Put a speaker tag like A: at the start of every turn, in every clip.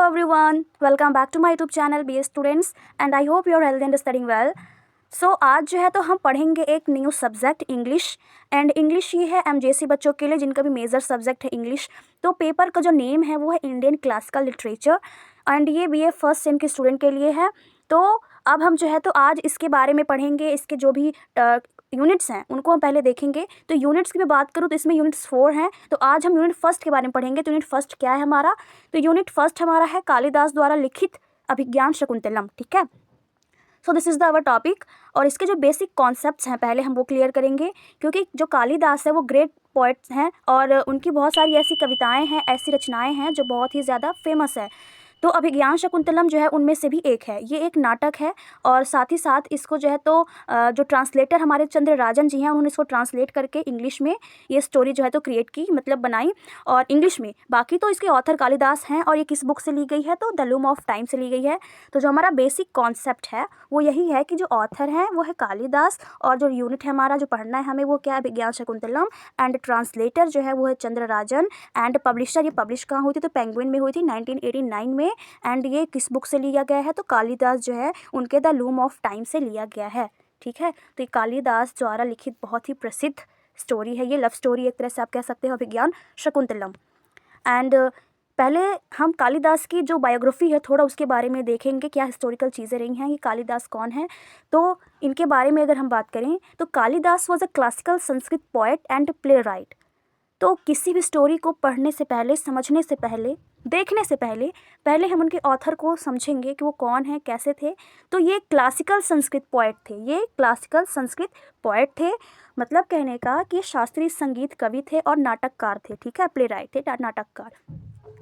A: everyone, welcome back to my YouTube channel BS Students and I hope you are healthy and studying well. So आज जो है तो हम पढ़ेंगे एक new subject English and English ये है एमजेसी बच्चों के लिए जिनका भी मेजर सब्जेक्ट है इंग्लिश। तो पेपर का जो नेम है वो है इंडियन क्लासिकल लिटरेचर एंड ये बीए फर्स्ट सेम के स्टूडेंट के लिए है। तो अब हम जो है तो आज इसके बारे में पढ़ेंगे, इसके जो भी यूनिट्स हैं उनको हम पहले देखेंगे। तो यूनिट्स की मैं बात करूँ तो इसमें यूनिट्स 4 हैं। तो आज हम यूनिट फर्स्ट के बारे में पढ़ेंगे। तो यूनिट फर्स्ट क्या है हमारा? तो यूनिट फर्स्ट हमारा है कालिदास द्वारा लिखित अभिज्ञान शकुंतलम। ठीक है, so this is the our topic. और इसके जो बेसिक कॉन्सेप्ट्स हैं पहले हम वो क्लियर करेंगे, क्योंकि जो कालिदास है वो ग्रेट पोइट्स हैं और उनकी बहुत सारी ऐसी कविताएं हैं, ऐसी रचनाएं हैं जो बहुत ही ज़्यादा फेमस है। तो अभिज्ञान शकुंतलम जो है उनमें से भी एक है। ये एक नाटक है और साथ ही साथ इसको जो है तो जो ट्रांसलेटर हमारे चंद्रराजन जी हैं उन्होंने इसको ट्रांसलेट करके इंग्लिश में ये स्टोरी जो है तो क्रिएट की, मतलब बनाई और इंग्लिश में। बाकी तो इसके ऑथर कालिदास हैं और ये किस बुक से ली गई है? तो द लूम ऑफ टाइम से ली गई है। तो जो हमारा बेसिक कॉन्सेप्ट है वो यही है कि जो ऑथर हैं वो है कालिदास और जो यूनिट है हमारा जो पढ़ना है हमें वो क्या है? अभिज्ञान शकुंतलम। एंड ट्रांसलेटर जो है वो है चंद्रराजन एंड पब्लिशर ये पब्लिश कहाँ हुई थी? तो पेंगुइन में हुई थी 1989 में। एंड ये किस बुक से लिया गया है? तो कालिदास जो है उनके द लूम ऑफ टाइम से लिया गया है। ठीक है, तो ये कालिदास द्वारा लिखित बहुत ही प्रसिद्ध स्टोरी है। ये लव स्टोरी एक तरह से आप कह सकते हो अभिज्ञान शकुंतलम। एंड पहले हम कालिदास की जो बायोग्राफी है थोड़ा उसके बारे में देखेंगे, क्या हिस्टोरिकल चीज़ें रही हैं, ये कालिदास कौन है। तो इनके बारे में अगर हम बात करें तो Kalidas was a classical Sanskrit poet and play right. तो किसी भी स्टोरी को पढ़ने से पहले, समझने से पहले, देखने से पहले हम उनके ऑथर को समझेंगे कि वो कौन है, कैसे थे। तो ये क्लासिकल संस्कृत पोएट थे। ये क्लासिकल संस्कृत पोएट थे, मतलब कहने का कि शास्त्रीय संगीत कवि थे और नाटककार थे। ठीक है, प्ले राइट थे, नाटककार।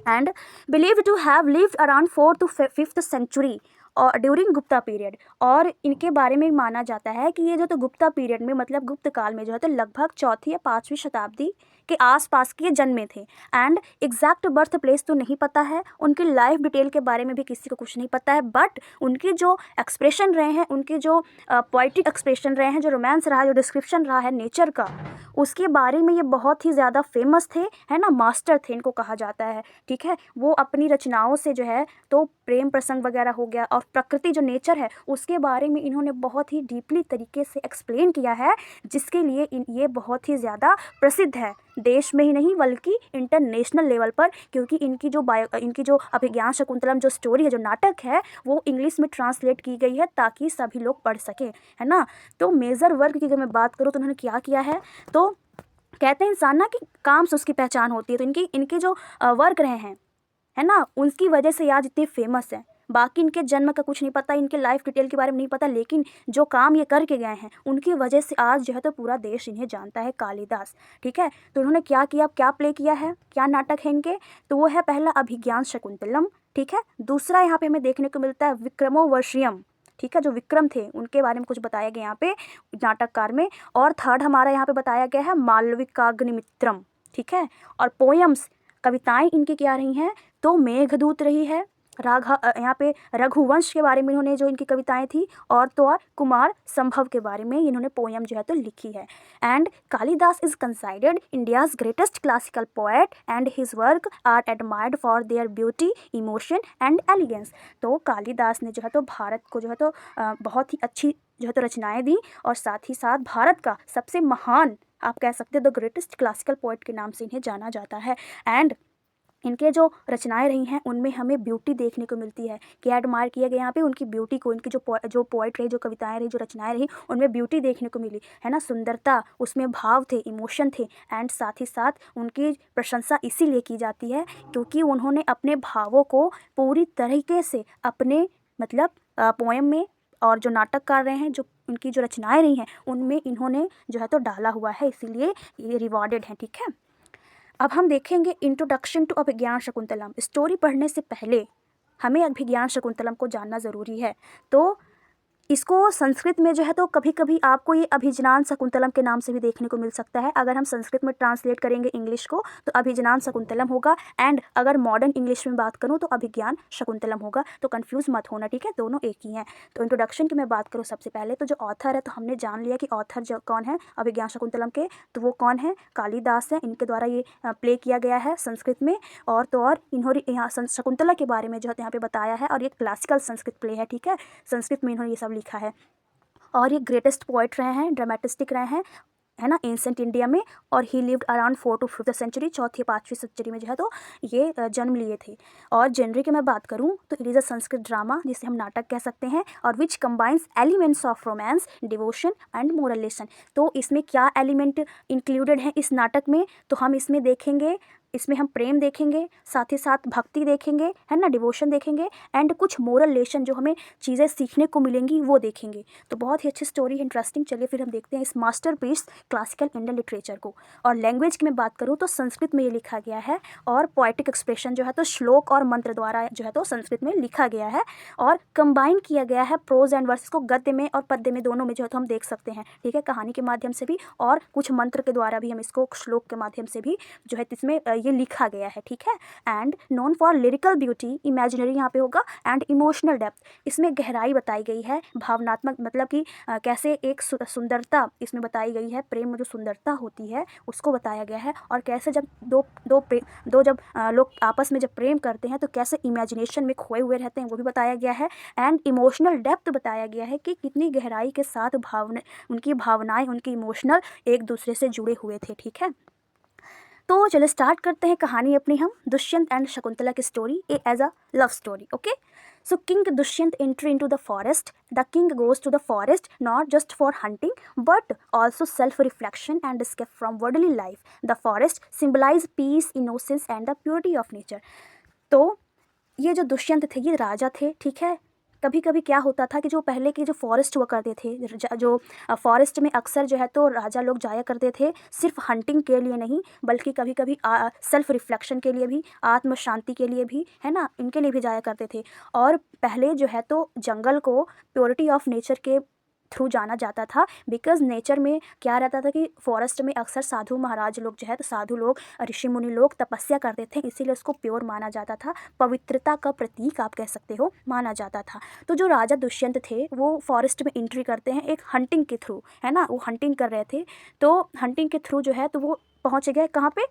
A: And believe to have lived around 4th to 5th century और ड्यूरिंग गुप्ता पीरियड। और इनके बारे में माना जाता है कि ये जो तो गुप्ता पीरियड में, मतलब गुप्त काल में जो है तो लगभग 4th या 5वीं शताब्दी के आसपास के जन्मे थे। एंड एग्जैक्ट बर्थ प्लेस तो नहीं पता है, उनकी लाइफ डिटेल के बारे में भी किसी को कुछ नहीं पता है, बट उनके जो एक्सप्रेशन रहे हैं, उनके जो पोइटिक एक्सप्रेशन रहे हैं, जो रोमांस रहा है, जो डिस्क्रिप्शन रहा है नेचर का, उसके बारे में ये बहुत ही ज़्यादा फेमस थे, है ना, मास्टर थे इनको कहा जाता है। ठीक है, वो अपनी रचनाओं से जो है तो प्रेम प्रसंग वगैरह हो गया और प्रकृति जो नेचर है उसके बारे में इन्होंने बहुत ही डीपली तरीके से एक्सप्लेन किया है, जिसके लिए ये बहुत ही ज़्यादा प्रसिद्ध है, देश में ही नहीं बल्कि इंटरनेशनल लेवल पर। क्योंकि इनकी जो अभिज्ञान शकुंतलम जो स्टोरी है, जो नाटक है, वो इंग्लिश में ट्रांसलेट की गई है ताकि सभी लोग पढ़ सकें, है ना। तो मेजर वर्क की अगर मैं बात करूँ तो उन्होंने क्या किया है? तो कहते हैं इंसान ना कि काम से उसकी पहचान होती है। तो इनके जो वर्क रहे हैं, है ना, उनकी वजह से आज इतने फेमस हैं। बाकी इनके जन्म का कुछ नहीं पता, इनके लाइफ डिटेल के बारे में नहीं पता, लेकिन जो काम ये करके गए हैं उनकी वजह से आज जो है तो पूरा देश इन्हें जानता है, कालिदास। ठीक है, तो उन्होंने क्या किया, क्या प्ले किया है, क्या नाटक है इनके? तो वो है पहला अभिज्ञान शकुंतलम। ठीक है, दूसरा यहाँ पे हमें देखने को मिलता है विक्रमोर्वशीयम। ठीक है, जो विक्रम थे उनके बारे में कुछ बताया गया यहाँ पे नाटककार में। और थर्ड हमारा यहाँ पे बताया गया है मालविकाग्निमित्रम। ठीक है, और पोयम्स, कविताएं इनकी क्या रही हैं? तो मेघदूत रही है, यहाँ पे रघुवंश के बारे में इन्होंने जो इनकी कविताएं थी, और तो और कुमार संभव के बारे में इन्होंने पोयम जो है तो लिखी है। And Kalidas is considered India's greatest classical poet and his work are admired for their beauty, emotion and elegance. तो कालिदास ने जो है तो भारत को जो है तो बहुत ही अच्छी जो है तो रचनाएं दी और साथ ही साथ भारत का सबसे महान, आप कह सकते हो द ग्रेटेस्ट क्लासिकल पोएट के नाम से इन्हें जाना जाता है। एंड इनके जो रचनाएं रही हैं उनमें हमें ब्यूटी देखने को मिलती है कि एडमायर किया गया यहाँ पे उनकी ब्यूटी को, इनकी जो पोइट रही, जो कविताएं रही, जो रचनाएं रही, उनमें ब्यूटी देखने को मिली, है ना, सुंदरता, उसमें भाव थे, इमोशन थे। एंड साथ ही साथ उनकी प्रशंसा इसीलिए की जाती है क्योंकि उन्होंने अपने भावों को पूरी तरीके से अपने मतलब पोएम में और जो नाटक कर रहे हैं, जो उनकी जो रचनाएं रही हैं उनमें इन्होंने जो है तो डाला हुआ है, इसीलिए ये रिवॉर्डेड हैं। ठीक है, अब हम देखेंगे introduction to Abhijnana Shakuntalam. Story पढ़ने से पहले हमें अभिज्ञान शकुंतलम को जानना ज़रूरी है। तो इसको संस्कृत में जो है तो कभी कभी आपको ये अभिज्ञान शकुंतलम के नाम से भी देखने को मिल सकता है। अगर हम संस्कृत में ट्रांसलेट करेंगे इंग्लिश को तो अभिज्ञान शकुंतलम होगा, एंड अगर मॉडर्न इंग्लिश में बात करूँ तो अभिज्ञान शकुंतलम होगा। तो कंफ्यूज मत होना, ठीक है, दोनों एक ही हैं। तो इंट्रोडक्शन की मैं बात करूँ सबसे पहले, तो जो ऑथर है तो हमने जान लिया कि ऑथर जो कौन है अभिज्ञान शकुंतलम के, तो वो कौन है, कालिदास है। इनके द्वारा ये प्ले किया गया है संस्कृत में। और तो और इन्होंने यहाँ शकुंतला के बारे में जो है यहाँ पे बताया है, और ये क्लासिकल संस्कृत प्ले है, ठीक है, संस्कृत में इन्होंने ये सब लिखा है। और ये ग्रेटेस्ट पोइट रहे हैं, ड्रामेटिस्टिक रहे हैं, है ना, एंसेंट इंडिया में। और he lived around 4 to 5th century, 4th-5वीं सेंचुरी में जो है तो ये जन्म लिए थे। और जेनरी की मैं बात करूँ तो it is a Sanskrit drama, जिसे हम नाटक कह सकते हैं, और which combines elements of romance, devotion and moral lesson. तो इसमें क्या एलिमेंट इंक्लूडेड है इस नाटक में, तो हम इसमें देखेंगे, इसमें हम प्रेम देखेंगे, साथ ही साथ भक्ति देखेंगे, है ना, डिवोशन देखेंगे, एंड कुछ मोरल लेसन जो हमें चीज़ें सीखने को मिलेंगी वो देखेंगे। तो बहुत ही अच्छी स्टोरी है, इंटरेस्टिंग। चलिए फिर हम देखते हैं इस मास्टरपीस क्लासिकल इंडियन लिटरेचर को। और लैंग्वेज की मैं बात करूँ तो संस्कृत में ये लिखा गया है, और पोएटिक एक्सप्रेशन जो है तो श्लोक और मंत्र द्वारा जो है तो संस्कृत में लिखा गया है, और कंबाइन किया गया है प्रोज एंड वर्स को, गद्य में और पद्य में दोनों में जो है तो हम देख सकते हैं, ठीक है, कहानी के माध्यम से भी और कुछ मंत्र के द्वारा भी हम इसको, श्लोक के माध्यम से भी जो है इसमें ये लिखा गया है, ठीक है। And known for lyrical beauty, imaginary यहाँ पे होगा, एंड इमोशनल डेप्थ, इसमें गहराई बताई गई है, भावनात्मक, मतलब कि कैसे एक सुंदरता इसमें बताई गई है, प्रेम में जो सुंदरता होती है उसको बताया गया है, और कैसे जब दो जब लोग आपस में जब प्रेम करते हैं तो कैसे इमेजिनेशन में खोए हुए रहते हैं वो भी बताया गया है। एंड इमोशनल डेप्थ बताया गया है कि कितनी गहराई के साथ उनकी भावनाएं, उनकी इमोशनल एक दूसरे से जुड़े हुए थे, ठीक है। तो चलो स्टार्ट करते हैं कहानी अपनी हम, दुष्यंत एंड शकुंतला की story as a love story, okay. So King Dushyant entry into the forest. The king goes to the forest not just for hunting but also self-reflection and escape from worldly life. The forest symbolizes peace, innocence and the purity of nature. तो ये जो दुष्यंत थे ये राजा थे, ठीक है। कभी कभी क्या होता था कि जो पहले के जो फॉरेस्ट हुआ करते थे, जो फॉरेस्ट में अक्सर जो है तो राजा लोग जाया करते थे, सिर्फ हंटिंग के लिए नहीं बल्कि कभी कभी सेल्फ रिफ्लेक्शन के लिए भी, आत्म शांति के लिए भी, है ना, इनके लिए भी जाया करते थे। और पहले जो है तो जंगल को प्योरिटी ऑफ नेचर के थ्रू जाना जाता था, बिकॉज नेचर में क्या रहता था कि फॉरेस्ट में अक्सर साधु महाराज लोग जो है तो साधु लोग, ऋषि मुनि लोग तपस्या करते थे, इसीलिए उसको प्योर माना जाता था, पवित्रता का प्रतीक आप कह सकते हो माना जाता था। तो जो राजा दुष्यंत थे वो फॉरेस्ट में एंट्री करते हैं एक हंटिंग के थ्रू, है ना, वो हंटिंग कर रहे थे, तो हंटिंग के थ्रू जो है तो वो पहुँच गए कहाँ पे,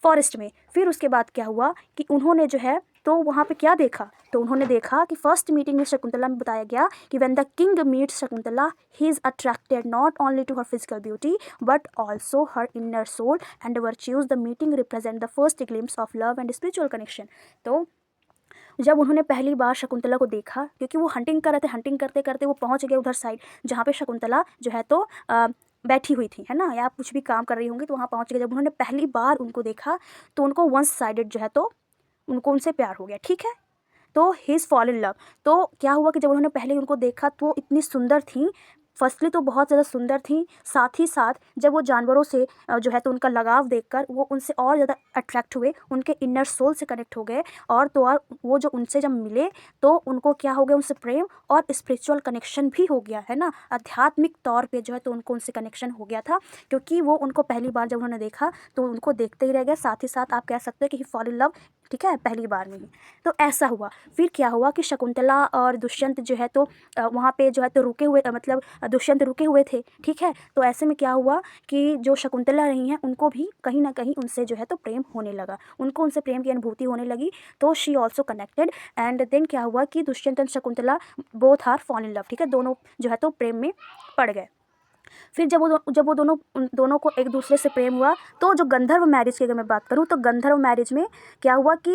A: फॉरेस्ट में। फिर उसके बाद क्या हुआ कि उन्होंने जो है तो वहाँ पे क्या देखा, तो उन्होंने देखा कि फर्स्ट मीटिंग में शकुंतला में बताया गया कि when the king meets Shakuntala he is attracted not only to her physical beauty but also her inner soul and virtues. The meeting represent the first glimpse of love and spiritual connection. तो जब उन्होंने पहली बार शकुंतला को देखा, क्योंकि वो hunting कर रहे थे, हंटिंग करते करते वो पहुँच गए उधर साइड जहाँ पे शकुंतला जो है तो बैठी हुई थी, है ना, या आप कुछ भी काम कर रही होंगी, तो वहाँ पहुँच गए। जब उन्होंने पहली बार उनको देखा तो उनको वन साइडेड जो है तो उनको उनसे प्यार हो गया, ठीक है। तो he is fall in love. तो क्या हुआ कि जब उन्होंने पहले उनको देखा तो वो इतनी सुंदर थी, फर्स्टली तो बहुत ज़्यादा सुंदर थी, साथ ही साथ जब वो जानवरों से जो है तो उनका लगाव देखकर वो उनसे और ज़्यादा अट्रैक्ट हुए, उनके इनर सोल से कनेक्ट हो गए, और तो और वो जो उनसे जब मिले तो उनको क्या हो गया, उनसे प्रेम और स्पिरिचुअल कनेक्शन भी हो गया, है ना, आध्यात्मिक तौर पे जो है तो उनको उनसे कनेक्शन हो गया था, क्योंकि वो उनको पहली बार जब उन्होंने देखा तो उनको देखते ही रह गए। साथ ही साथ आप कह सकते हैं कि ही फॉल इन लव, ठीक है, पहली बार में ही। तो ऐसा हुआ। फिर क्या हुआ कि शकुंतला और दुष्यंत जो है तो वहाँ पे जो है तो रुके हुए, मतलब दुष्यंत रुके हुए थे, ठीक है। तो ऐसे में क्या हुआ कि जो शकुंतला रही हैं उनको भी कहीं ना कहीं उनसे जो है तो प्रेम होने लगा, उनको उनसे प्रेम की अनुभूति होने लगी, तो she also connected. And then क्या हुआ कि Dushyant and Shakuntala both are fall in love, ठीक है, दोनों जो है तो प्रेम में पड़ गए। फिर जब वो दोनों उन दोनों को एक दूसरे से प्रेम हुआ, तो जो गंधर्व मैरिज की अगर मैं बात करूँ तो गंधर्व मैरिज में क्या हुआ कि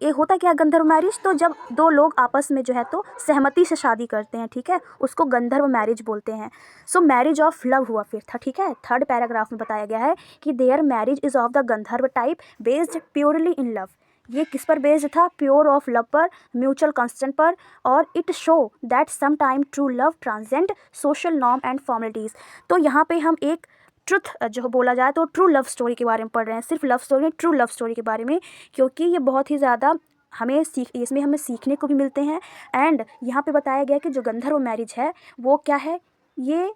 A: ये होता क्या, गंधर्व मैरिज, तो जब दो लोग आपस में जो है तो सहमति से शादी करते हैं, ठीक है, उसको गंधर्व मैरिज बोलते हैं। सो मैरिज ऑफ लव हुआ फिर था, ठीक है। थर्ड पैराग्राफ में बताया गया है कि their marriage is of the Gandharva type based purely in love. ये किस पर बेस्ड था, प्योर ऑफ लव पर, म्यूचुअल कंसेंट पर, और it show that some time true love transcend social norm and formalities. तो यहाँ पे हम एक ट्रुथ जो बोला जाए तो ट्रू लव स्टोरी के बारे में पढ़ रहे हैं, सिर्फ love story, true love story के बारे में, क्योंकि ये बहुत ही ज़्यादा हमें इसमें हमें सीखने को भी मिलते हैं। एंड यहाँ पे बताया गया कि जो गंधर्व मैरिज है वो क्या है, ये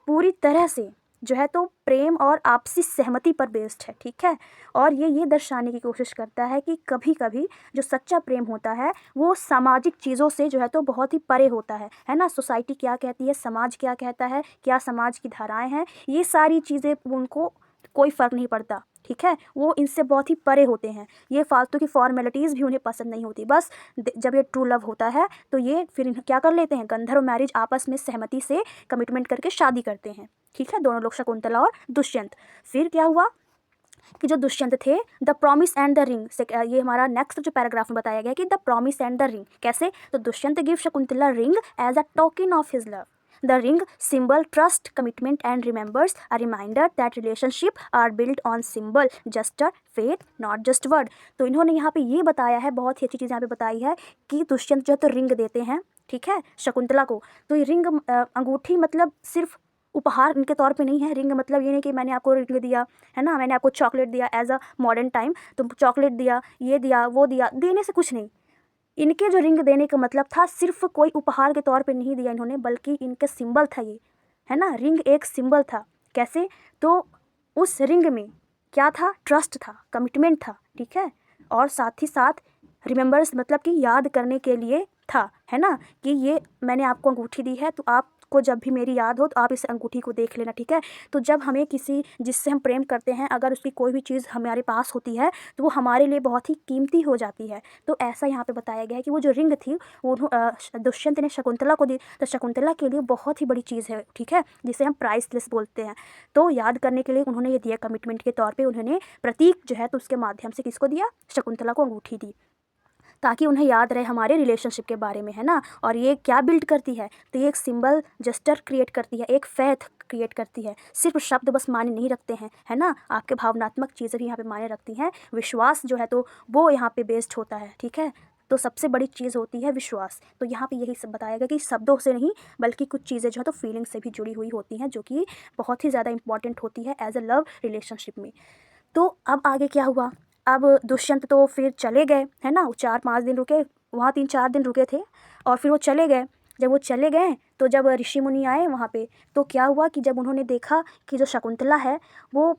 A: पूरी तरह से जो है तो प्रेम और आपसी सहमति पर बेस्ड है, ठीक है। और ये दर्शाने की कोशिश करता है कि कभी कभी जो सच्चा प्रेम होता है वो सामाजिक चीज़ों से जो है तो बहुत ही परे होता है ना। सोसाइटी क्या कहती है, समाज क्या कहता है, क्या समाज की धाराएं हैं, ये सारी चीज़ें उनको कोई फ़र्क नहीं पड़ता, ठीक है। वो इनसे बहुत ही परे होते हैं। ये फालतू की फॉर्मेलिटीज़ भी उन्हें पसंद नहीं होती। बस जब ये ट्रू लव होता है तो ये फिर क्या कर लेते हैं, गंधर्व मैरिज, आपस में सहमति से कमिटमेंट करके शादी करते हैं, ठीक है, दोनों लोग, शकुंतला और दुष्यंत। फिर क्या हुआ कि जो दुष्यंत थे, the promise and the ring से, ये हमारा नेक्स्ट जो पैराग्राफ में बताया गया कि the promise and the ring कैसे, तो Dushyant give Shakuntala ring as a token of his love. The ring symbol trust, commitment and remembers a reminder that relationship are built on symbol, gesture, faith, not just word. तो इन्होंने यहाँ पे ये बताया है, बहुत ही अच्छी चीज़ यहाँ पे बताई है कि दुष्यंत जो है तो रिंग देते हैं, ठीक है, शकुंतला को। तो ये रिंग अंगूठी मतलब सिर्फ उपहार इनके तौर पे नहीं है। रिंग मतलब ये नहीं कि मैंने आपको रिंग दिया है ना, मैंने आपको चॉकलेट दिया एज अ मॉडर्न टाइम, तो चॉकलेट दिया, ये दिया, वो दिया, देने से कुछ नहीं। इनके जो रिंग देने का मतलब था सिर्फ कोई उपहार के तौर पे नहीं दिया इन्होंने, बल्कि इनके सिंबल था ये, है ना। रिंग एक सिंबल था। कैसे, तो उस रिंग में क्या था, ट्रस्ट था, कमिटमेंट था, ठीक है, और साथ ही साथ रिमेंबर्स मतलब कि याद करने के लिए था, है ना, कि ये मैंने आपको अंगूठी दी है तो आपको जब भी मेरी याद हो तो आप इस अंगूठी को देख लेना, ठीक है। तो जब हमें किसी जिससे हम प्रेम करते हैं अगर उसकी कोई भी चीज़ हमारे पास होती है तो वो हमारे लिए बहुत ही कीमती हो जाती है। तो ऐसा यहाँ पे बताया गया है कि वो जो रिंग थी वो दुष्यंत ने शकुंतला को दी, तो शकुंतला के लिए बहुत ही बड़ी चीज़ है, ठीक है, जिसे हम प्राइसलेस बोलते हैं। तो याद करने के लिए उन्होंने ये दिया, कमिटमेंट के तौर पर उन्होंने प्रतीक जो है तो उसके माध्यम से किसको दिया, शकुंतला को अंगूठी दी, ताकि उन्हें याद रहे हमारे रिलेशनशिप के बारे में, है ना। और ये क्या बिल्ड करती है, तो ये एक सिंबल जेस्चर क्रिएट करती है, एक फेथ क्रिएट करती है। सिर्फ शब्द बस मायने नहीं रखते हैं, है ना, आपके भावनात्मक चीज़ें भी यहाँ पे मायने रखती हैं। विश्वास जो है तो वो यहाँ पे बेस्ड होता है, ठीक है। तो सबसे बड़ी चीज़ होती है विश्वास। तो यहाँ पे यही सब बताया गया कि शब्दों से नहीं बल्कि कुछ चीज़ें जो है तो फीलिंग से भी जुड़ी हुई होती हैं, जो कि बहुत ही ज़्यादा इंपॉर्टेंट होती है एज अ लव रिलेशनशिप में। तो अब आगे क्या हुआ, अब दुष्यंत तो फिर चले गए, है ना, 4-5 दिन रुके वहाँ, 3-4 दिन रुके थे और फिर वो चले गए। जब वो चले गए तो जब ऋषि मुनि आए वहाँ पे, तो क्या हुआ कि जब उन्होंने देखा कि जो शकुंतला है वो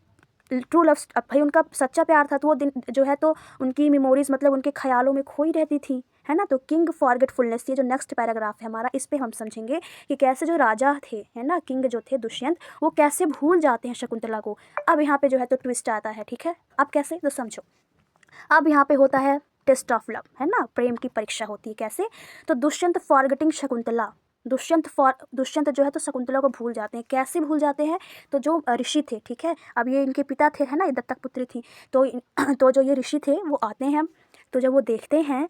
A: ट्रू लव, अब भाई उनका सच्चा प्यार था, तो वो दिन जो है तो उनकी मेमोरीज मतलब उनके ख्यालों में खोई रहती थी, है ना। तो किंग फॉरगेटफुलनेस, ये जो नेक्स्ट पैराग्राफ है हमारा, इस पे हम समझेंगे कि कैसे जो राजा थे, है ना, किंग जो थे दुष्यंत, वो कैसे भूल जाते हैं शकुंतला को। अब यहाँ पे जो है तो ट्विस्ट आता है, ठीक है। अब कैसे, तो समझो। अब यहाँ पे होता है टेस्ट ऑफ लव, है ना, प्रेम की परीक्षा होती है। कैसे, तो दुष्यंत फॉरगेटिंग शकुंतला, दुष्यंत जो है तो शकुंतला को भूल जाते हैं। कैसे भूल जाते हैं, तो जो ऋषि थे, ठीक है, अब ये इनके पिता थे, है ना, ये दत्तक पुत्री थी, तो जो ये ऋषि थे वो आते हैं, तो जब वो देखते हैं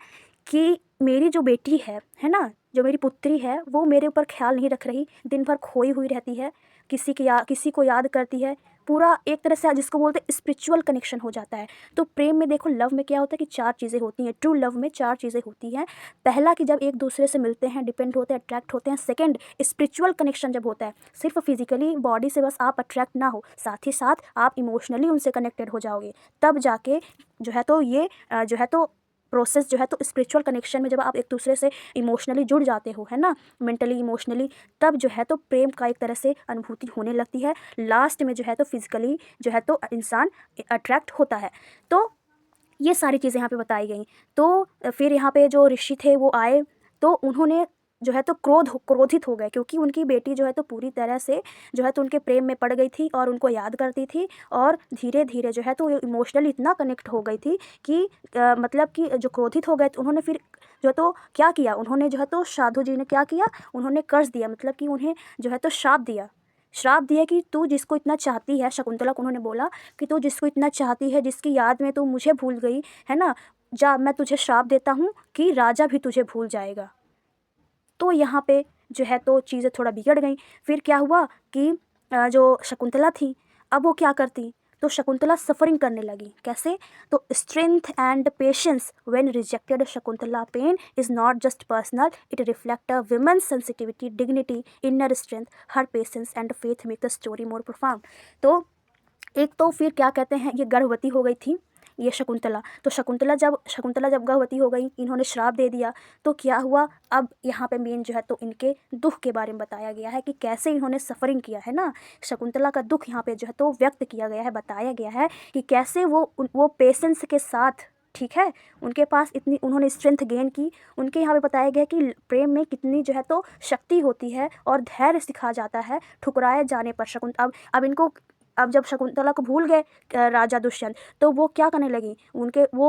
A: कि मेरी जो बेटी है ना, जो मेरी पुत्री है, वो मेरे ऊपर ख्याल नहीं रख रही, दिन भर खोई हुई रहती है, किसी को याद करती है, पूरा एक तरह से जिसको बोलते हैं स्पिरिचुअल कनेक्शन हो जाता है। तो प्रेम में देखो, लव में क्या होता है कि 4 चीज़ें होती हैं, ट्रू लव में 4 चीज़ें होती हैं। पहला कि जब एक दूसरे से मिलते हैं, डिपेंड होते हैं, अट्रैक्ट होते हैं। सेकंड, स्पिरिचुअल कनेक्शन जब होता है, सिर्फ फिजिकली बॉडी से बस आप अट्रैक्ट ना हो, साथ ही साथ आप इमोशनली उनसे कनेक्टेड हो जाओगे, तब जाके जो है तो ये जो है तो प्रोसेस जो है तो स्पिरिचुअल कनेक्शन में जब आप एक दूसरे से इमोशनली जुड़ जाते हो, है ना, मेंटली इमोशनली, तब जो है तो प्रेम का एक तरह से अनुभूति होने लगती है। लास्ट में जो है तो फिजिकली जो है तो इंसान अट्रैक्ट होता है। तो ये सारी चीज़ें यहाँ पे बताई गई। तो फिर यहाँ पे जो ऋषि थे वो आए, तो उन्होंने जो है तो क्रोधित हो गए, क्योंकि उनकी बेटी जो है तो पूरी तरह से जो है तो उनके प्रेम में पड़ गई थी और उनको याद करती थी, और धीरे धीरे जो है तो इमोशनली इतना कनेक्ट हो गई थी कि मतलब कि जो क्रोधित हो गए, तो उन्होंने फिर जो तो क्या किया, उन्होंने जो है तो साधु जी ने क्या किया, उन्होंने कर्ज दिया, मतलब कि उन्हें जो है तो श्राप दिया कि तू जिसको इतना चाहती है, शकुंतला को उन्होंने बोला कि तू जिसको इतना चाहती है, जिसकी याद में तू मुझे भूल गई, है ना, जा, मैं तुझे श्राप देता हूँ कि राजा भी तुझे भूल जाएगा। तो यहाँ पे जो है तो चीज़ें थोड़ा बिगड़ गई। फिर क्या हुआ कि जो शकुंतला थी, अब वो क्या करती, तो शकुंतला सफरिंग करने लगी। कैसे, तो strength and patience when rejected Shakuntala pain is not just personal, it reflect a woman's sensitivity, dignity, inner strength, her patience and faith make the story more profound. तो एक तो फिर क्या कहते हैं, ये गर्भवती हो गई थी, ये शकुंतला। तो शकुंतला जब गर्भवती हो गई, इन्होंने श्राप दे दिया, तो क्या हुआ, अब यहाँ पे मेन जो है तो इनके दुख के बारे में बताया गया है कि कैसे इन्होंने सफ़रिंग किया है ना। शकुंतला का दुख यहाँ पे जो है तो व्यक्त किया गया है, बताया गया है कि कैसे वो पेशेंस के साथ, ठीक है, उनके पास इतनी उन्होंने स्ट्रेंथ गेन की। उनके यहाँ पे बताया गया कि प्रेम में कितनी जो है तो शक्ति होती है और धैर्य सिखा जाता है ठुकराए जाने पर। अब जब शकुंतला को भूल गए राजा दुष्यंत, तो वो क्या करने लगी,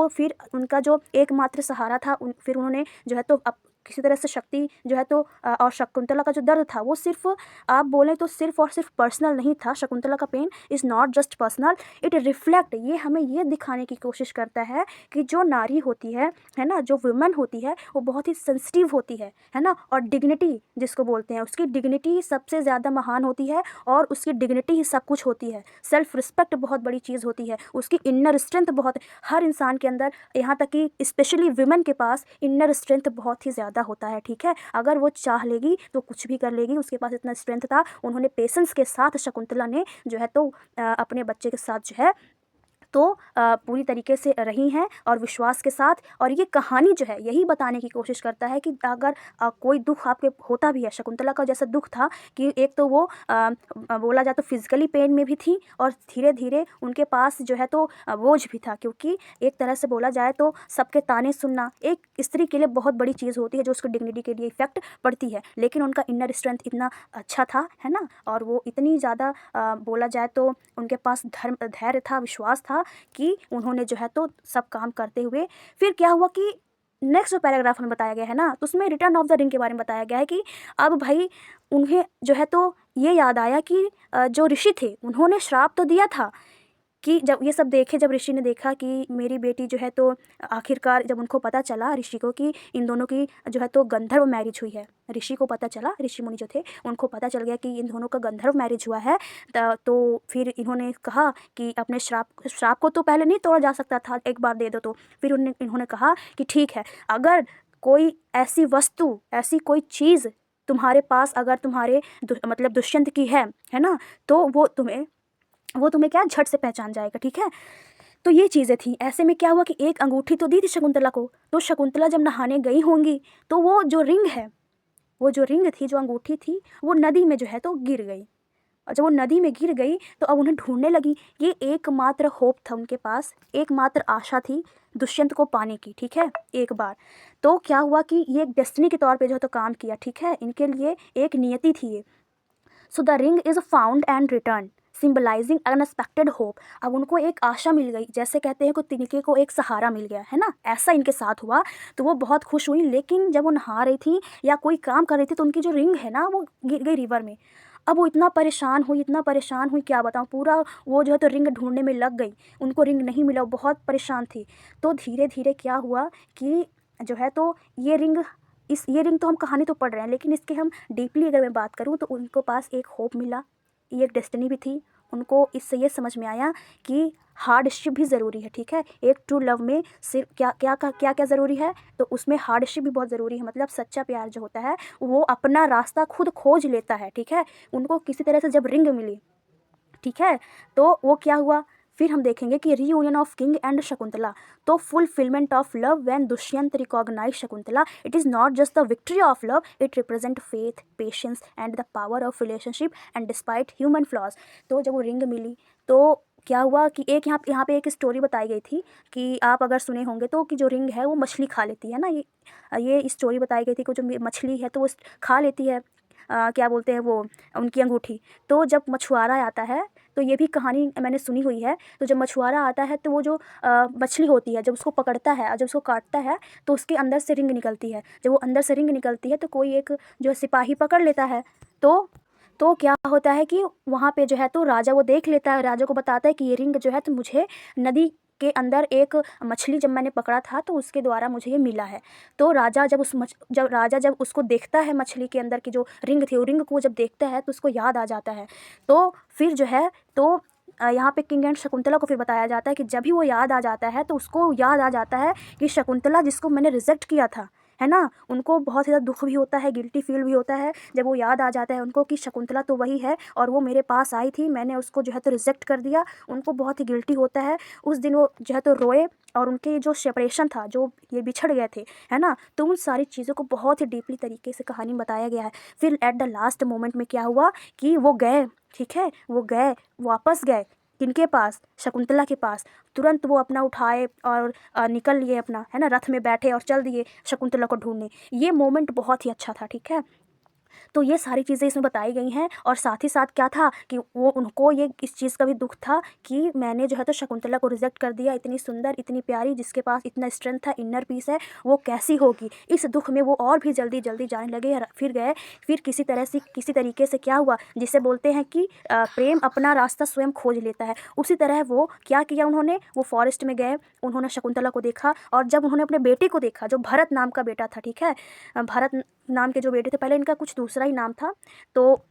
A: फिर उनका जो एकमात्र सहारा था, फिर उन्होंने जो है तो किसी तरह से शक्ति जो है तो और शकुंतला का जो दर्द था वो सिर्फ, आप बोलें तो सिर्फ और सिर्फ पर्सनल नहीं था। शकुंतला का pain is not just personal, it reflect, ये हमें ये दिखाने की कोशिश करता है कि जो नारी होती है ना, जो वुमेन होती है, वो बहुत ही सेंसिटिव होती है ना। और डिग्निटी जिसको बोलते हैं, उसकी डिग्निटी सबसे ज़्यादा महान होती है और उसकी डिग्निटी ही सब कुछ होती है। सेल्फ रिस्पेक्ट बहुत बड़ी चीज़ होती है, उसकी इनर स्ट्रेंथ बहुत, हर इंसान के अंदर, यहाँ तक कि स्पेशली वुमेन के पास इनर स्ट्रेंथ बहुत ही ज़्यादा होता है, ठीक है। अगर वो चाह लेगी तो कुछ भी कर लेगी, उसके पास इतना स्ट्रेंथ था। उन्होंने पेशेंस के साथ, शकुंतला ने जो है तो अपने बच्चे के साथ जो है तो पूरी तरीके से रही हैं और विश्वास के साथ। और ये कहानी जो है यही बताने की कोशिश करता है कि अगर कोई दुख आपके होता भी है, शकुंतला का जैसा दुख था कि एक तो वो बोला जाए तो फिजिकली पेन में भी थी और धीरे धीरे उनके पास जो है तो बोझ भी था, क्योंकि एक तरह से बोला जाए तो सबके ताने सुनना एक स्त्री के लिए बहुत बड़ी चीज़ होती है, जो उसकी डिग्निटी के लिए इफेक्ट पड़ती है। लेकिन उनका इनर स्ट्रेंथ इतना अच्छा था, है ना, और वो इतनी ज़्यादा बोला जाए तो उनके पास धैर्य था, विश्वास था कि उन्होंने जो है तो सब काम करते हुए, फिर क्या हुआ कि नेक्स्ट जो पैराग्राफ में बताया गया है ना, तो उसमें रिटर्न ऑफ द रिंग के बारे में बताया गया है कि अब भाई उन्हें जो है तो ये याद आया कि जो ऋषि थे उन्होंने श्राप तो दिया था कि जब ये सब देखे, जब ऋषि ने देखा कि मेरी बेटी जो है तो आखिरकार, जब उनको पता चला ऋषि को कि इन दोनों की जो है तो गंधर्व मैरिज हुई है, ऋषि को पता चला, ऋषि मुनि जो थे उनको पता चल गया कि इन दोनों का गंधर्व मैरिज हुआ है, तो फिर इन्होंने कहा कि अपने श्राप को तो पहले नहीं तोड़ा जा सकता था, एक बार दे दो। तो फिर इन्होंने कहा कि ठीक है, अगर कोई ऐसी वस्तु, ऐसी कोई चीज़ तुम्हारे पास अगर तुम्हारे मतलब दुष्यंत की है ना, तो वो तुम्हें क्या झट से पहचान जाएगा, ठीक है। तो ये चीज़ें थी। ऐसे में क्या हुआ कि एक अंगूठी तो दी थी शकुंतला को, तो शकुंतला जब नहाने गई होंगी तो वो जो रिंग थी, जो अंगूठी थी, वो नदी में जो है तो गिर गई। और जब वो नदी में गिर गई तो अब उन्हें ढूंढने लगी। ये एकमात्र होप था उनके पास, एकमात्र आशा थी दुष्यंत को पाने की, ठीक है, एक बार। तो क्या हुआ कि ये एक डेस्टिनी के तौर पे जो है तो काम किया, ठीक है, इनके लिए एक नियति थी ये। So the ring is found and return symbolising unexpected hope. अब उनको एक आशा मिल गई, जैसे कहते हैं कि तिनके को एक सहारा मिल गया, है ना, ऐसा इनके साथ हुआ। तो वो बहुत खुश हुई, लेकिन जब वो नहा रही थी या कोई काम कर रही थी तो उनकी जो रिंग है ना वो गिर गई रिवर में। अब वो इतना परेशान हुई क्या बताऊँ, पूरा वो जो है तो रिंग ढूंढने में लग गई, उनको रिंग नहीं मिला, वो बहुत परेशान थी। तो धीरे धीरे क्या हुआ कि जो है तो ये रिंग तो हम कहानी तो पढ़ रहे हैं, लेकिन इसके हम डीपली अगर मैं बात करूँ तो उनको पास एक होप मिला, ये एक डेस्टिनी भी थी। उनको इससे ये समझ में आया कि हार्डशिप भी ज़रूरी है, ठीक है। एक ट्रू लव में सिर्फ क्या ज़रूरी है, तो उसमें हार्डशिप भी बहुत ज़रूरी है। मतलब सच्चा प्यार जो होता है वो अपना रास्ता खुद खोज लेता है, ठीक है। उनको किसी तरह से जब रिंग मिली, ठीक है, तो वो क्या हुआ, फिर हम देखेंगे कि reunion of king and Shakuntala, तो fulfilment of love when Dushyant recognise Shakuntala, it is not just the victory of love, it represent faith, patience and the power of relationship and despite human flaws. तो जब वो रिंग मिली तो क्या हुआ कि एक यहाँ पे एक स्टोरी बताई गई थी कि आप अगर सुने होंगे तो, कि जो रिंग है वो मछली खा लेती है ना, ये स्टोरी बताई गई थी कि जो मछली है तो वो खा लेती है क्या बोलते हैं वो, उनकी अंगूठी। तो जब मछुआरा आता है, तो ये भी कहानी मैंने सुनी हुई है, तो जब मछुआरा आता है तो वो जो मछली होती है, जब उसको पकड़ता है और जब उसको काटता है तो उसके अंदर से रिंग निकलती है। जब वो अंदर से रिंग निकलती है तो कोई एक जो सिपाही पकड़ लेता है। तो क्या होता है कि वहाँ पे जो है तो राजा वो देख लेता है, राजा को बताता है कि ये रिंग जो है तो मुझे नदी के अंदर एक मछली जब मैंने पकड़ा था तो उसके द्वारा मुझे ये मिला है। तो राजा जब उसको देखता है, मछली के अंदर की जो रिंग थी, वो रिंग को जब देखता है तो उसको याद आ जाता है। तो फिर जो है तो यहाँ पे किंग एंड शकुंतला को फिर बताया जाता है कि जब भी वो याद आ जाता है तो उसको याद आ जाता है कि शकुंतला जिसको मैंने रिजेक्ट किया था, है ना। उनको बहुत ज़्यादा दुख भी होता है, गिल्टी फील भी होता है जब वो याद आ जाता है उनको कि शकुंतला तो वही है और वो मेरे पास आई थी, मैंने उसको जो है तो रिजेक्ट कर दिया। उनको बहुत ही गिल्टी होता है। उस दिन वो जो है तो रोए और उनके जो सेपरेशन था, जो ये बिछड़ गए थे, है ना, तो उन सारी चीज़ों को बहुत ही डीपली तरीके से कहानी में बताया गया है। फिर एट द लास्ट मोमेंट में क्या हुआ कि वो गए, ठीक है, वो गए, वापस गए किनके पास, शकुंतला के पास। तुरंत वो अपना उठाए और निकल लिए अपना, है ना, रथ में बैठे और चल दिए शकुंतला को ढूंढने। ये मोमेंट बहुत ही अच्छा था, ठीक है। तो ये सारी चीज़ें इसमें बताई गई हैं और साथ ही साथ क्या था कि वो उनको ये इस चीज़ का भी दुख था कि मैंने जो है तो शकुंतला को रिजेक्ट कर दिया, इतनी सुंदर, इतनी प्यारी, जिसके पास इतना स्ट्रेंथ था, इनर पीस है, वो कैसी होगी। इस दुख में वो और भी जल्दी जल्दी जाने लगे। फिर गए, फिर किसी तरह से, किसी तरीके से क्या हुआ, जिसे बोलते हैं कि प्रेम अपना रास्ता स्वयं खोज लेता है। उसी तरह वो क्या किया, उन्होंने वो फॉरेस्ट में गए, उन्होंने शकुंतला को देखा और जब उन्होंने अपने बेटे को देखा, जो भरत नाम का बेटा था, ठीक है, भरत नाम के जो बेटे थे, पहले इनका कुछ दूसरा ही नाम था। तो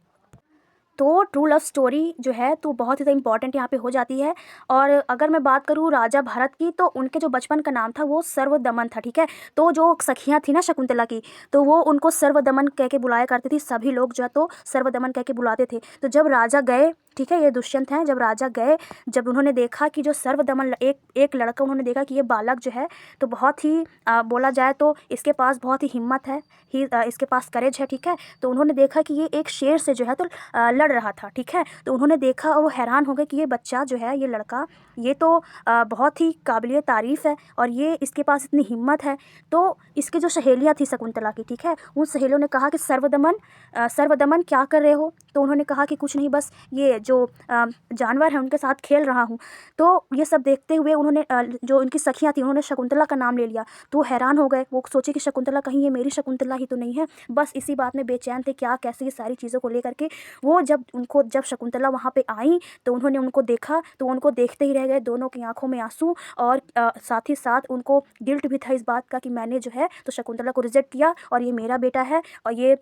A: ट्रू लव स्टोरी जो है तो बहुत ही ज़्यादा इंपॉर्टेंट यहाँ पे हो जाती है। और अगर मैं बात करूँ राजा भरत की, तो उनके जो बचपन का नाम था वो सर्वदमन था, ठीक है। तो जो सखियाँ थी ना शकुंतला की, तो वो उनको सर्वदमन कह के बुलाया करती थी। सभी लोग जो है तो सर्वदमन कह के बुलाते थे। तो जब राजा गए, ठीक है, ये दुष्यंत हैं, जब राजा गए, जब उन्होंने देखा कि जो सर्वदमन एक लड़का, उन्होंने देखा कि ये बालक जो है तो बहुत ही बोला जाए तो इसके पास बहुत ही हिम्मत है, इसके पास करेज है, ठीक है। तो उन्होंने देखा कि ये एक शेर से जो है तो लड़ रहा था, ठीक है। तो उन्होंने देखा और वो हैरान हो गए कि ये बच्चा जो है, ये लड़का, ये तो बहुत ही काबिलियत तारीफ़ है और ये इसके पास इतनी हिम्मत है। तो इसके जो सहेलियाँ थी शकुंतला की, ठीक है, उन सहेलियों ने कहा कि सर्वदमन क्या कर रहे हो। तो उन्होंने कहा कि कुछ नहीं, बस ये जो जानवर है उनके साथ खेल रहा हूँ। तो ये सब देखते हुए उन्होंने जो उनकी सखियाँ थी, उन्होंने शकुंतला का नाम ले लिया। तो वो हैरान हो गए, वो सोचे कि शकुंतला, कहीं ये मेरी शकुंतला ही तो नहीं है। बस इसी बात में बेचैन थे, क्या कैसे ये सारी चीज़ों को लेकर के। वो जब शकुंतला वहाँ पे आई तो उन्होंने उनको देखा, तो उनको देखते ही रह गए, दोनों की आंखों में आंसू। और साथ ही साथ उनको गिल्ट भी था इस बात का कि मैंने जो है तो शकुंतला को रिजेक्ट किया और ये मेरा बेटा है और ये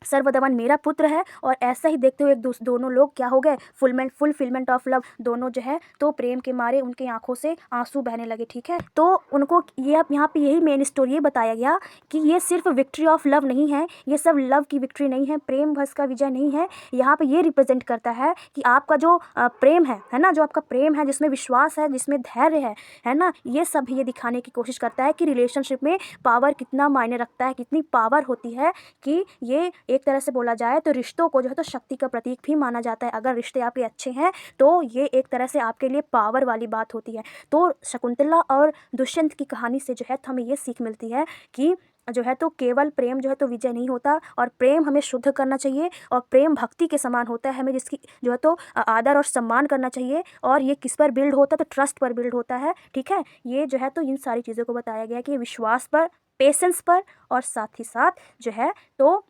A: सर्वदमन मेरा पुत्र है। और ऐसा ही देखते हुए दोनों लोग क्या हो गए, फुलफिलमेंट ऑफ लव, दोनों जो है तो प्रेम के मारे उनकी आंखों से आंसू बहने लगे, ठीक है। तो उनको ये अब यहाँ पे यही मेन स्टोरी बताया गया कि ये सिर्फ विक्ट्री ऑफ लव नहीं है, ये सब लव की विक्ट्री नहीं है, प्रेम भस का विजय नहीं है। यहाँ पे ये रिप्रेजेंट करता है कि आपका जो प्रेम है ना, जो आपका प्रेम है, जिसमें विश्वास है, जिसमें धैर्य है ना, ये सब ये दिखाने की कोशिश करता है कि रिलेशनशिप में पावर कितना मायने रखता है, कितनी पावर होती है। कि ये एक तरह से बोला जाए तो रिश्तों को जो है तो शक्ति का प्रतीक भी माना जाता है। अगर रिश्ते आपके अच्छे हैं तो ये एक तरह से आपके लिए पावर वाली बात होती है। तो शकुंतला और दुष्यंत की कहानी से जो है तो हमें ये सीख मिलती है कि जो है तो केवल प्रेम जो है तो विजय नहीं होता, और प्रेम हमें शुद्ध करना चाहिए, और प्रेम भक्ति के समान होता है, हमें जिसकी जो है तो आदर और सम्मान करना चाहिए। और ये किस पर बिल्ड होता है, तो ट्रस्ट पर बिल्ड होता है, ठीक है। ये जो है तो इन सारी चीज़ों को बताया गया कि विश्वास पर, पेशेंस पर, और साथ ही साथ जो है तो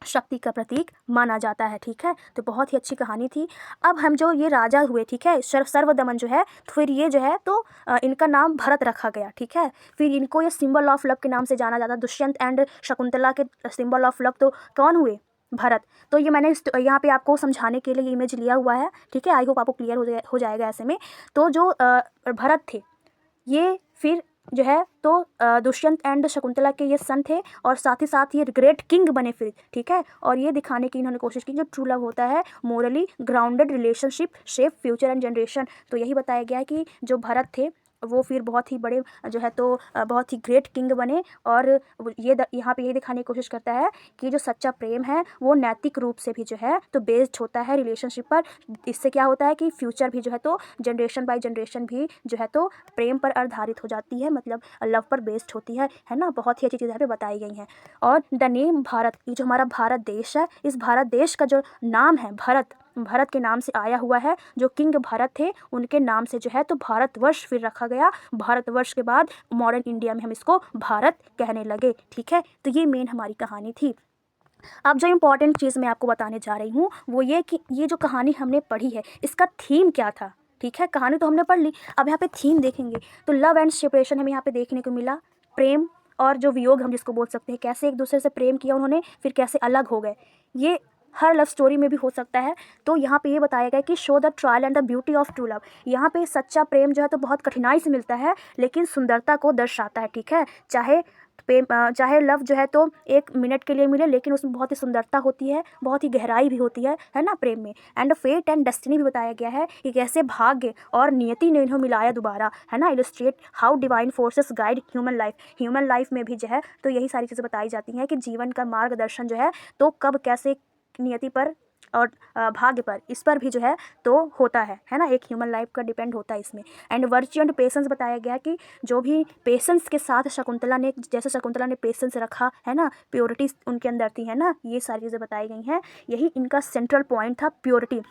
A: शक्ति का प्रतीक माना जाता है, ठीक है। तो बहुत ही अच्छी कहानी थी। अब हम जो ये राजा हुए, ठीक है, सर्वदमन जो है, तो फिर ये जो है तो इनका नाम भरत रखा गया, ठीक है। फिर इनको ये सिंबल ऑफ लव के नाम से जाना जाता। दुष्यंत एंड शकुंतला के सिंबल ऑफ लव तो कौन हुए, भरत। तो ये मैंने यहाँ पे आपको समझाने के लिए इमेज लिया हुआ है, ठीक है। आई होप आपको क्लियर हो जाएगा ऐसे में। तो जो भरत थे, ये फिर जो है तो दुष्यंत एंड शकुंतला के ये सन थे, और साथ ही साथ ये ग्रेट किंग बने फिर, ठीक है। और ये दिखाने की इन्होंने कोशिश की जो ट्रू लव होता है, morally grounded relationship shape future and generation. तो यही बताया गया है कि जो भरत थे वो फिर बहुत ही बड़े जो है तो बहुत ही ग्रेट किंग बने। और ये यहाँ पे यही दिखाने की कोशिश करता है कि जो सच्चा प्रेम है वो नैतिक रूप से भी जो है तो बेस्ड होता है रिलेशनशिप पर। इससे क्या होता है कि फ्यूचर भी जो है तो जनरेशन बाय जनरेशन भी जो है तो प्रेम पर आधारित हो जाती है, मतलब लव पर बेस्ड होती है ना। बहुत ही अच्छी चीज़ें यहाँ पे बताई गई हैं। और द नेम भारत, ये जो हमारा भारत देश है, इस भारत देश का जो नाम है भरत के नाम से आया हुआ है। जो किंग भरत थे उनके नाम से जो है तो भारतवर्ष फिर रखा गया। भारतवर्ष के बाद मॉडर्न इंडिया में हम इसको भारत कहने लगे, ठीक है। तो ये मेन हमारी कहानी थी। अब जो इम्पोर्टेंट चीज़ मैं आपको बताने जा रही हूँ वो ये कि ये जो कहानी हमने पढ़ी है इसका थीम क्या था, ठीक है। कहानी तो हमने पढ़ ली, अब यहाँ पे थीम देखेंगे तो लव एंड सेपरेशन हमें यहाँ पे देखने को मिला। प्रेम और जो वियोग हम जिसको बोल सकते हैं, कैसे एक दूसरे से प्रेम किया उन्होंने, फिर कैसे अलग हो गए। ये हर लव स्टोरी में भी हो सकता है। तो यहाँ पे ये बताया गया कि show the trial and the beauty of true love. यहाँ पे सच्चा प्रेम जो है तो बहुत कठिनाई से मिलता है लेकिन सुंदरता को दर्शाता है, ठीक है। चाहे चाहे लव जो है तो 1 मिनट के लिए मिले, लेकिन उसमें बहुत ही सुंदरता होती है, बहुत ही गहराई भी होती है ना प्रेम में। एंड फेट एंड डेस्टिनी भी बताया गया है कि कैसे भाग्य और नियति ने इन्हें मिलाया दोबारा, है ना। Illustrate how divine forces guide human life में भी जो है तो यही सारी चीज़ें बताई जाती हैं कि जीवन का मार्गदर्शन जो है तो कब कैसे नियति पर और भाग्य पर, इस पर भी जो है तो होता है ना। एक ह्यूमन लाइफ का डिपेंड होता है इसमें। एंड वर्च्यू एंड पेशेंस बताया गया कि जो भी पेशेंस के साथ शकुंतला ने, जैसे शकुंतला ने पेशेंस रखा है ना, प्योरिटी उनके अंदर थी, है ना। ये सारी चीज़ें बताई गई हैं, यही इनका सेंट्रल पॉइंट था, प्योरिटी।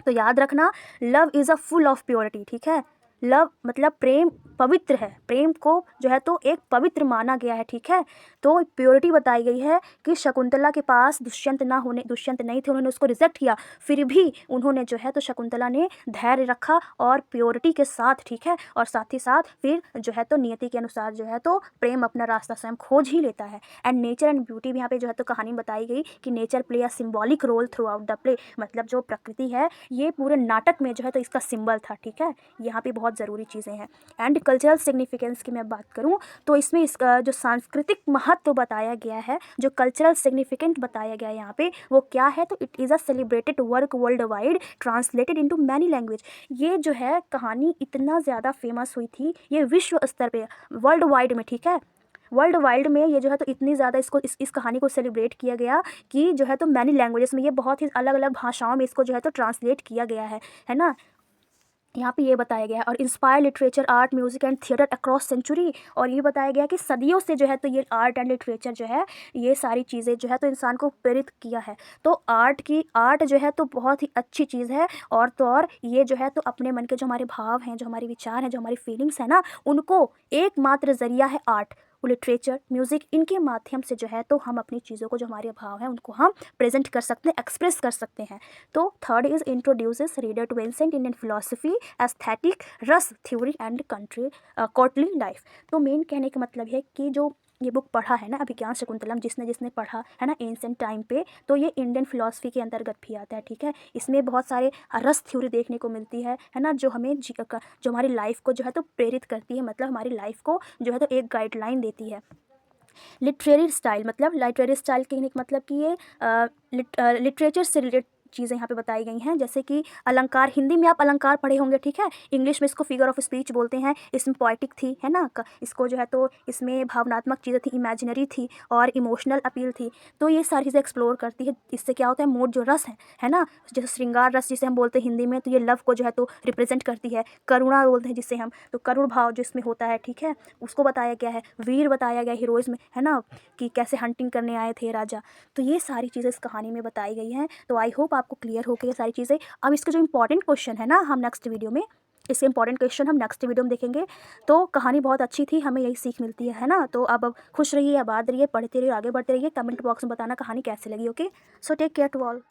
A: तो याद रखना, love is a full of purity, ठीक है। लव मतलब प्रेम पवित्र है, प्रेम को जो है तो एक पवित्र माना गया है, ठीक है। तो प्योरिटी बताई गई है कि शकुंतला के पास दुष्यंत नहीं थे, उन्होंने उसको रिजेक्ट किया, फिर भी उन्होंने जो है तो शकुंतला ने धैर्य रखा और प्योरिटी के साथ, ठीक है। और साथ ही साथ फिर जो है तो नियति के अनुसार जो है तो प्रेम अपना रास्ता स्वयं खोज ही लेता है। एंड नेचर एंड ब्यूटी भी यहाँ पे जो है तो कहानी बताई गई कि nature play a symbolic role throughout the play, मतलब जो प्रकृति है ये पूरे नाटक में जो है तो इसका सिंबल था, ठीक है। यहाँ पे बहुत ज़रूरी चीज़ें हैं। एंड कल्चरल सिग्निफिकेंस की मैं बात करूँ तो इसमें इसका जो सांस्कृतिक महत्व बताया गया है, जो कल्चरल सिग्निफिकेंट बताया गया है यहाँ पे, वो क्या है तो it is a celebrated work world wide translated into many language. ये जो है कहानी इतना ज़्यादा फेमस हुई थी, ये विश्व स्तर पे वर्ल्ड वाइड में, ठीक है, वर्ल्ड वाइड में ये जो है तो इतनी ज़्यादा इसको इस कहानी को सेलिब्रेट किया गया कि जो है तो मैनी लैंग्वेजेस में, ये बहुत ही अलग अलग भाषाओं में इसको जो है तो ट्रांसलेट किया गया है ना। यहाँ पे ये बताया गया है। और inspire literature, art, music and theatre across century, और ये बताया गया कि सदियों से जो है तो ये आर्ट एंड लिटरेचर जो है ये सारी चीज़ें जो है तो इंसान को प्रेरित किया है। तो आर्ट जो है तो बहुत ही अच्छी चीज़ है, और तो और ये जो है तो अपने मन के जो हमारे भाव हैं, जो हमारे विचार हैं, जो हमारी फीलिंग्स हैं ना, उनको एकमात्र ज़रिया है आर्ट, लिटरेचर, म्यूज़िक, इनके माध्यम से जो है तो हम अपनी चीज़ों को, जो हमारे भाव हैं, उनको हम प्रेजेंट कर सकते हैं, एक्सप्रेस कर सकते हैं। तो third is introduces reader to ancient Indian philosophy, aesthetic, rasa theory and courtly life. तो मेन कहने का मतलब है कि जो ये बुक पढ़ा है ना अभिज्ञान शकुंतलम, जिसने पढ़ा है ना एंसेंट टाइम पे, तो ये इंडियन फिलॉसफी के अंतर्गत भी आता है, ठीक है। इसमें बहुत सारे रस थ्योरी देखने को मिलती है ना, जो हमें जो हमारी लाइफ को जो है तो प्रेरित करती है, मतलब हमारी लाइफ को जो है तो एक गाइडलाइन देती है। लिटरेरी स्टाइल, मतलब लिटरेरी स्टाइल कहने का मतलब कि ये लिटरेचर से रिलेटेड चीज़ें यहाँ पे बताई गई हैं, जैसे कि अलंकार, हिंदी में आप अलंकार पढ़े होंगे, ठीक है। इंग्लिश में इसको फिगर ऑफ स्पीच बोलते हैं। इसमें पोइटिक थी, है ना, इसको जो है तो इसमें भावनात्मक चीज़ें थी, इमेजिनरी थी और इमोशनल अपील थी। तो ये सारी चीज़ें एक्सप्लोर करती है। इससे क्या होता है, मूड जो रस है ना, जैसे श्रृंगार रस जिसे हम बोलते हैं हिंदी में, तो ये लव को जो है तो रिप्रेजेंट करती है। करुणा बोलते हैं जिसे हम, तो करुण भाव जो इसमें होता है, ठीक है, उसको बताया गया है। वीर बताया गया हीरोइज्म, है ना, कि कैसे हंटिंग करने आए थे राजा। तो ये सारी चीज़ें इस कहानी में बताई गई हैं। तो आई होप आपको क्लियर हो गई ये सारी चीज़ें। अब इसका जो इंपॉर्टेंट क्वेश्चन है ना, हम नेक्स्ट वीडियो में इसके इंपॉर्टेंट क्वेश्चन हम नेक्स्ट वीडियो में देखेंगे। तो कहानी बहुत अच्छी थी, हमें यही सीख मिलती है ना। तो अब खुश रहिए, आबाद रहिए, पढ़ते रहिए, आगे बढ़ते रहिए। कमेंट बॉक्स में बताना कहानी कैसे लगी। Okay, so take care to all.